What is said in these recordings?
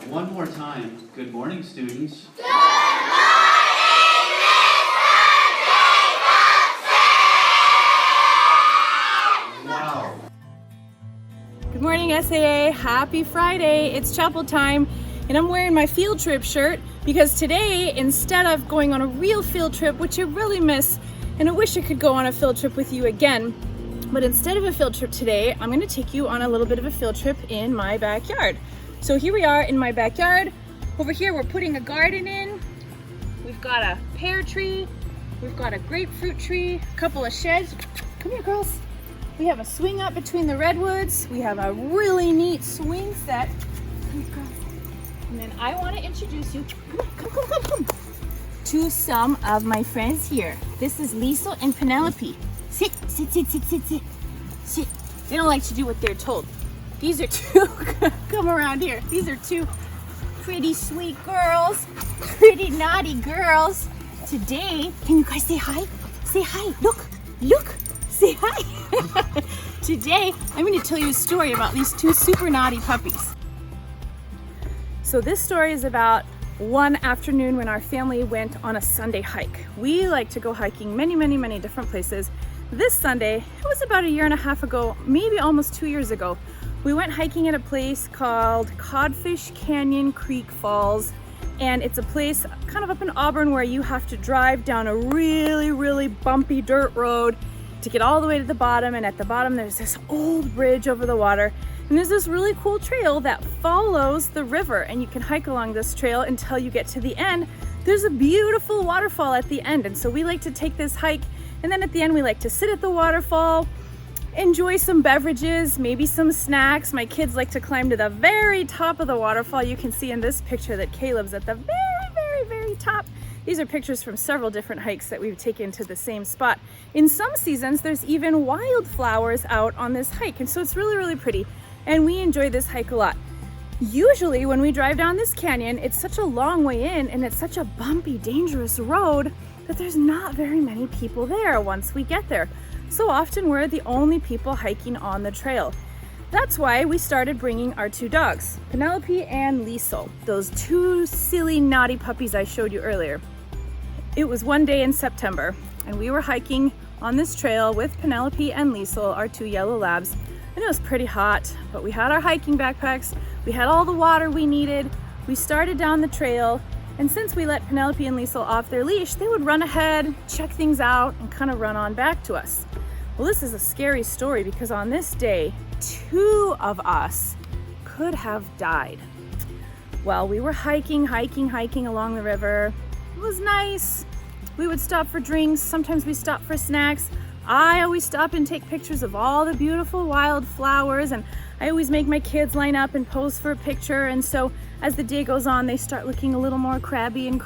One more time. Good morning, students. Good morning, Mr. Wow. Good morning, SAA. Happy Friday. It's chapel time, and I'm wearing my field trip shirt because today, instead of going on a real field trip, which I really miss, and I wish I could go on a field trip with you again, but instead of a field trip today, I'm going to take you on a little bit of a field trip in my backyard. So here we are in my backyard. Over here, we're putting a garden in. We've got a pear tree. We've got a grapefruit tree, a couple of sheds. Come here, girls. We have a swing up between the redwoods. We have a really neat swing set. Come here, girls. And then I want to introduce you, come, to some of my friends here. This is Lisa and Penelope. Sit. They don't like to do what they're told. These are two, come around here. These are two pretty sweet girls, pretty naughty girls. Today, can you guys say hi? Say hi, look, say hi. Today, I'm going to tell you a story about these two super naughty puppies. So this story is about one afternoon when our family went on a Sunday hike. We like to go hiking many different places. This Sunday, it was about a year and a half ago, maybe almost 2 years ago, we went hiking at a place called Codfish Canyon Creek Falls, and it's a place kind of up in Auburn where you have to drive down a really bumpy dirt road to get all the way to the bottom, and at the bottom there's this old bridge over the water, and there's this really cool trail that follows the river, and you can hike along this trail until you get to the end. There's a beautiful waterfall at the end, and so we like to take this hike, and then at the end we like to sit at the waterfall, enjoy some beverages, maybe some snacks. My kids like to climb to the very top of the waterfall. You can see in this picture that Caleb's at the very top. These are pictures from several different hikes that we've taken to the same spot. In some seasons, there's even wildflowers out on this hike, and so it's really pretty, and we enjoy this hike a lot. Usually when we drive down this canyon, it's such a long way in, and it's such a bumpy, dangerous road that there's not very many people there once we get there. So often we're the only people hiking on the trail. That's why we started bringing our two dogs, Penelope and Liesel, those two silly, naughty puppies I showed you earlier. It was one day in September, and we were hiking on this trail with Penelope and Liesel, our two yellow labs, and it was pretty hot, but we had our hiking backpacks, we had all the water we needed, we started down the trail, and since we let Penelope and Liesel off their leash, they would run ahead, check things out, and kind of run on back to us. Well, this is a scary story because on this day, two of us could have died. Well, we were hiking along the river. It was nice. We would stop for drinks. Sometimes we stopped for snacks. I always stop and take pictures of all the beautiful wildflowers, and I always make my kids line up and pose for a picture. And so as the day goes on, they start looking a little more crabby in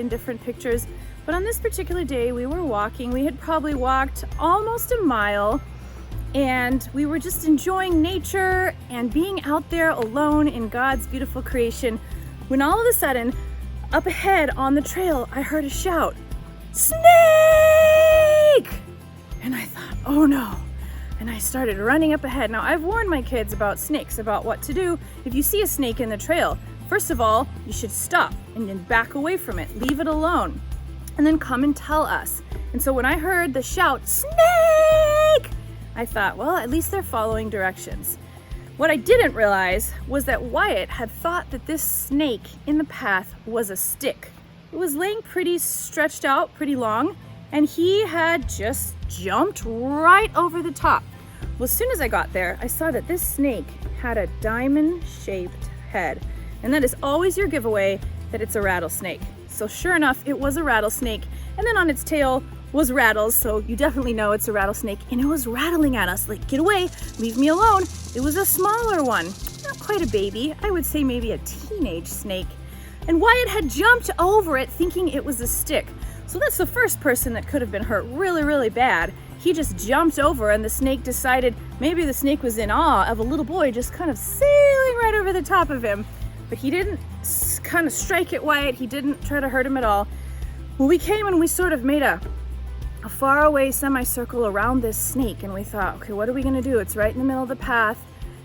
different pictures. But on this particular day, we were walking. We had probably walked almost a mile, and we were just enjoying nature and being out there alone in God's beautiful creation, when all of a sudden, up ahead on the trail, I heard a shout, "Snake!" And I thought, oh no. And I started running up ahead. Now, I've warned my kids about snakes, about what to do if you see a snake in the trail. First of all, you should stop and then back away from it, leave it alone, and then come and tell us. And so when I heard the shout, "Snake!" I thought, well, at least they're following directions. What I didn't realize was that Wyatt had thought that this snake in the path was a stick. It was laying pretty stretched out, pretty long, and he had just jumped right over the top. Well, as soon as I got there, I saw that this snake had a diamond-shaped head, and that is always your giveaway that it's a rattlesnake. So sure enough, it was a rattlesnake, and then on its tail was rattles, so you definitely know it's a rattlesnake, and it was rattling at us like, "Get away, leave me alone." It was a smaller one, not quite a baby, I would say maybe a teenage snake. And Wyatt had jumped over it thinking it was a stick. So that's the first person that could have been hurt really bad. He just jumped over, and the snake decided maybe the snake was in awe of a little boy just kind of sailing right over the top of him. But he didn't kind of strike at Wyatt. He didn't try to hurt him at all. Well, we came and we sort of made a faraway semicircle around this snake, and we thought, okay, what are we gonna do? It's right in the middle of the path.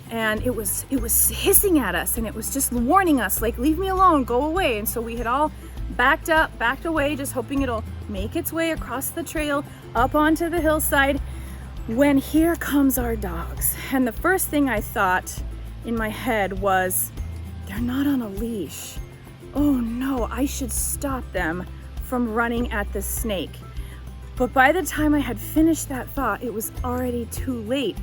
and it was hissing at us, and it was just warning us, like, leave me alone, go away. And so we had all backed away, just hoping it'll make its way across the trail up onto the hillside, when here comes our dogs. And the first thing I thought in my head was, they're not on a leash. Oh no, I should stop them from running at the snake. But by the time I had finished that thought, it was already too late.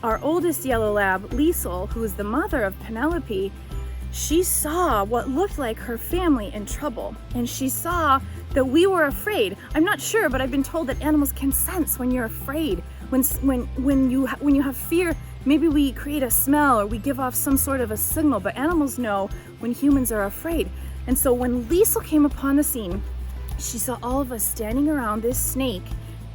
Our oldest yellow lab, Liesel, who is the mother of Penelope, she saw what looked like her family in trouble, and she saw that we were afraid. I'm not sure, but I've been told that animals can sense when you're afraid. When you have fear, maybe we create a smell or we give off some sort of a signal, but animals know when humans are afraid. And so when Liesel came upon the scene, she saw all of us standing around this snake,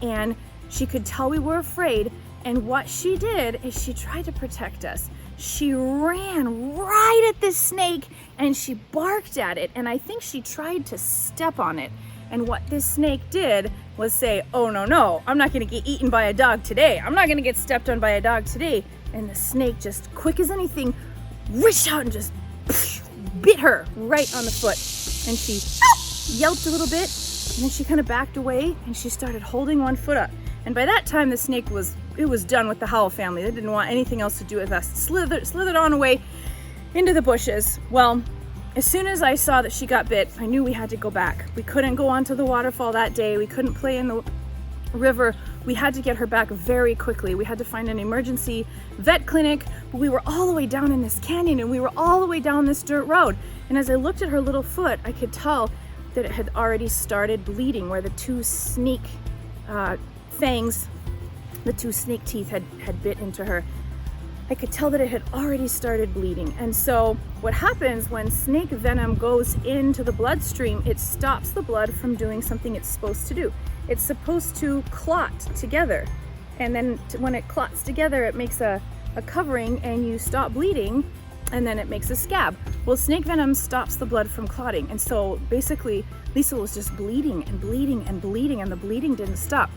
and she could tell we were afraid. And what she did is she tried to protect us. She ran right at this snake and she barked at it, and I think she tried to step on it. And what this snake did was say, oh no, I'm not gonna get eaten by a dog today. I'm not gonna get stepped on by a dog today. And the snake, just quick as anything, reached out and just bit her right on the foot. And she yelped a little bit, and then she kind of backed away and she started holding one foot up. And by that time, the snake was done with the Howell family. They didn't want anything else to do with us. Slithered on away into the bushes. Well, as soon as I saw that she got bit, I knew we had to go back. We couldn't go onto the waterfall that day. We couldn't play in the river. We had to get her back very quickly. We had to find an emergency vet clinic, but we were all the way down in this canyon, and we were all the way down this dirt road. And as I looked at her little foot, I could tell that it had already started bleeding, where the two snake fangs, the two snake teeth had bit into her. I could tell that it had already started bleeding. And so what happens when snake venom goes into the bloodstream, it stops the blood from doing something it's supposed to do. It's supposed to clot together. And then when it clots together, it makes a covering and you stop bleeding, and then it makes a scab. Well, snake venom stops the blood from clotting. And so basically Liesel was just bleeding and bleeding and bleeding, and the bleeding didn't stop.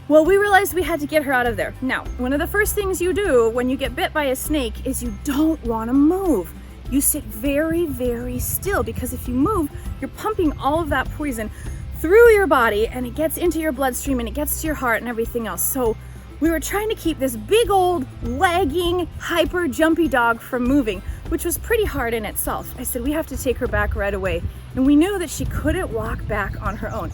Well, we realized we had to get her out of there. Now, one of the first things you do when you get bit by a snake is you don't want to move. You sit very, very still, because if you move, you're pumping all of that poison through your body, and it gets into your bloodstream and it gets to your heart and everything else. So we were trying to keep this big old lagging, hyper jumpy dog from moving, which was pretty hard in itself. I said, we have to take her back right away. And we knew that she couldn't walk back on her own.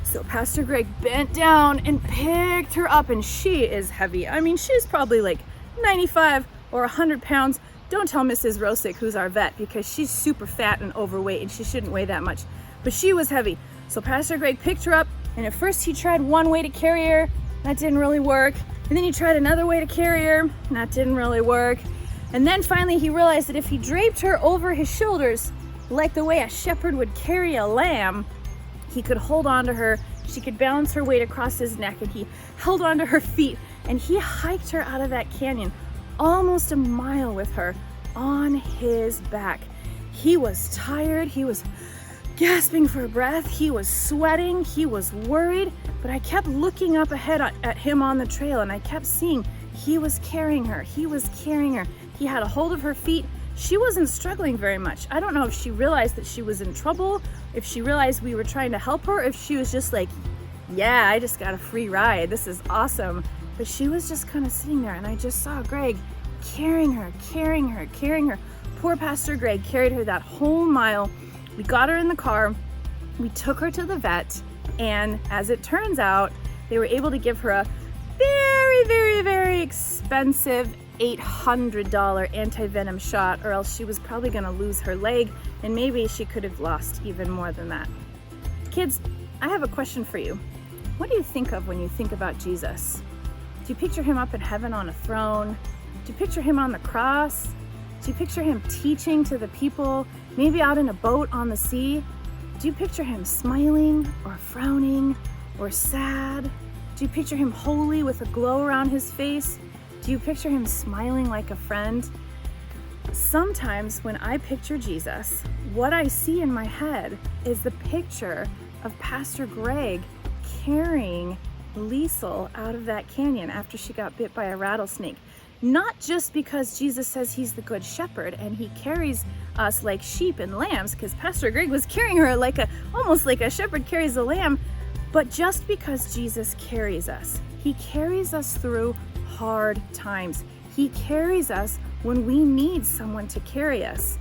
So Pastor Greg bent down and picked her up, and she is heavy. I mean, she's probably like 95 or 100 pounds. Don't tell Mrs. Rosick, who's our vet, because she's super fat and overweight and she shouldn't weigh that much. But she was heavy. So Pastor Greg picked her up, and at first he tried one way to carry her. That didn't really work. And then he tried another way to carry her, and that didn't really work. And then finally he realized that if he draped her over his shoulders, like the way a shepherd would carry a lamb, he could hold on to her, she could balance her weight across his neck, and he held on to her feet, and he hiked her out of that canyon almost a mile with her on his back. He was tired, he was gasping for breath, he was sweating, he was worried, but I kept looking up ahead at him on the trail, and I kept seeing he was carrying her, he was carrying her. He had a hold of her feet. She wasn't struggling very much. I don't know if she realized that she was in trouble, if she realized we were trying to help her, if she was just like, yeah, I just got a free ride, this is awesome. But she was just kind of sitting there, and I just saw Greg carrying her, carrying her, carrying her. Poor Pastor Greg carried her that whole mile. We got her in the car, we took her to the vet, and as it turns out, they were able to give her a very, very, very expensive $800 anti-venom shot, or else she was probably going to lose her leg, and maybe she could have lost even more than that. Kids, I have a question for you. What do you think of when you think about Jesus? Do you picture him up in heaven on a throne? Do you picture him on the cross? Do you picture him teaching to the people, maybe out in a boat on the sea? Do you picture him smiling or frowning or sad? Do you picture him holy with a glow around his face? Do you picture him smiling like a friend? Sometimes when I picture Jesus, what I see in my head is the picture of Pastor Greg carrying Liesel out of that canyon after she got bit by a rattlesnake. not just because Jesus says he's the good shepherd and he carries us like sheep and lambs, because Pastor Greg was carrying her almost like a shepherd carries a lamb, but just because Jesus carries us. He carries us through hard times. He carries us when we need someone to carry us.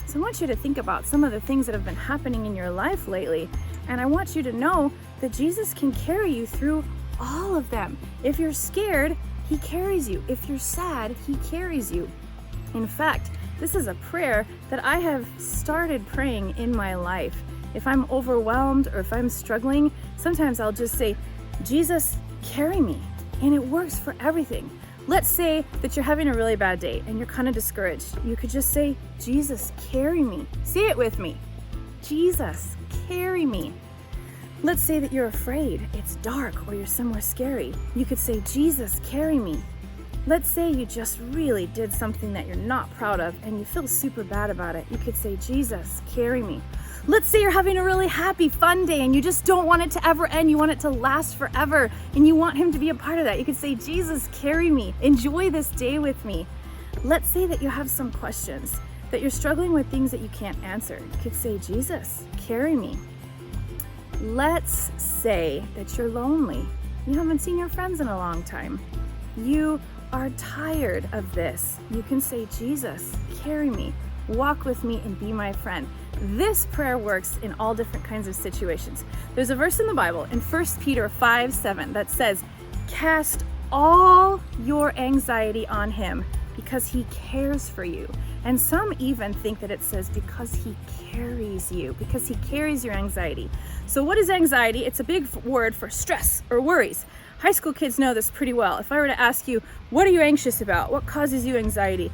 So I want you to think about some of the things that have been happening in your life lately, and I want you to know that Jesus can carry you through all of them. If you're scared, he carries you. If you're sad, he carries you. In fact, this is a prayer that I have started praying in my life. If I'm overwhelmed or if I'm struggling, sometimes I'll just say, Jesus, carry me. And it works for everything. Let's say that you're having a really bad day and you're kind of discouraged. You could just say, Jesus, carry me. Say it with me. Jesus, carry me. Let's say that you're afraid, it's dark, or you're somewhere scary. You could say, Jesus, carry me. Let's say you just really did something that you're not proud of and you feel super bad about it. You could say, Jesus, carry me. Let's say you're having a really happy, fun day and you just don't want it to ever end. You want it to last forever and you want him to be a part of that. You could say, Jesus, carry me. Enjoy this day with me. Let's say that you have some questions, that you're struggling with things that you can't answer. You could say, Jesus, carry me. Let's say that you're lonely. You haven't seen your friends in a long time. You are tired of this. You can say, Jesus, carry me. Walk with me and be my friend. This prayer works in all different kinds of situations. There's a verse in the Bible in 1 Peter 5:7 that says, cast all your anxiety on him because he cares for you. And some even think that it says because he carries you, because he carries your anxiety. So what is anxiety? It's a big word for stress or worries. High school kids know this pretty well. If I were to ask you, what are you anxious about? What causes you anxiety?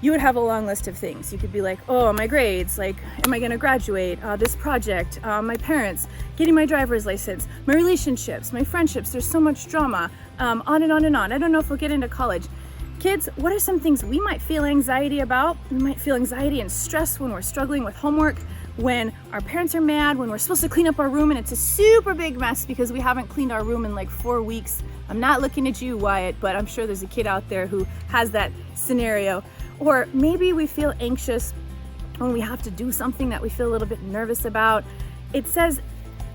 You would have a long list of things. You could be like, oh, my grades, like, am I gonna graduate? This project, my parents, getting my driver's license, my relationships, my friendships, there's so much drama, on and on and on. I don't know if we'll get into college. Kids, what are some things we might feel anxiety about? We might feel anxiety and stress when we're struggling with homework, when our parents are mad, when we're supposed to clean up our room and it's a super big mess because we haven't cleaned our room in like 4 weeks. I'm not looking at you, Wyatt, but I'm sure there's a kid out there who has that scenario. Or maybe we feel anxious when we have to do something that we feel a little bit nervous about. It says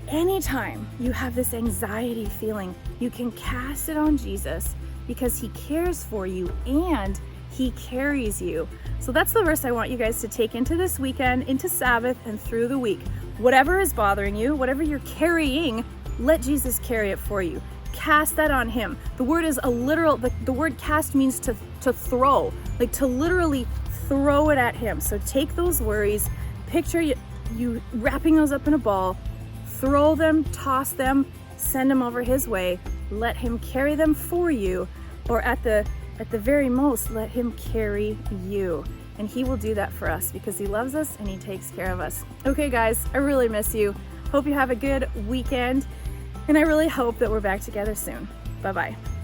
anytime you have this anxiety feeling, you can cast it on Jesus because he cares for you and he carries you. So that's the verse I want you guys to take into this weekend, into Sabbath, and through the week. Whatever is bothering you, whatever you're carrying, let Jesus carry it for you. Cast that on him. The word is a literal, the word cast means to throw, like to literally throw it at him. So take those worries, picture you wrapping those up in a ball, throw them, toss them, send them over his way, let him carry them for you, or at the very most, let him carry you. And he will do that for us because he loves us and he takes care of us. Okay guys, I really miss you. Hope you have a good weekend. And I really hope that we're back together soon. Bye-bye.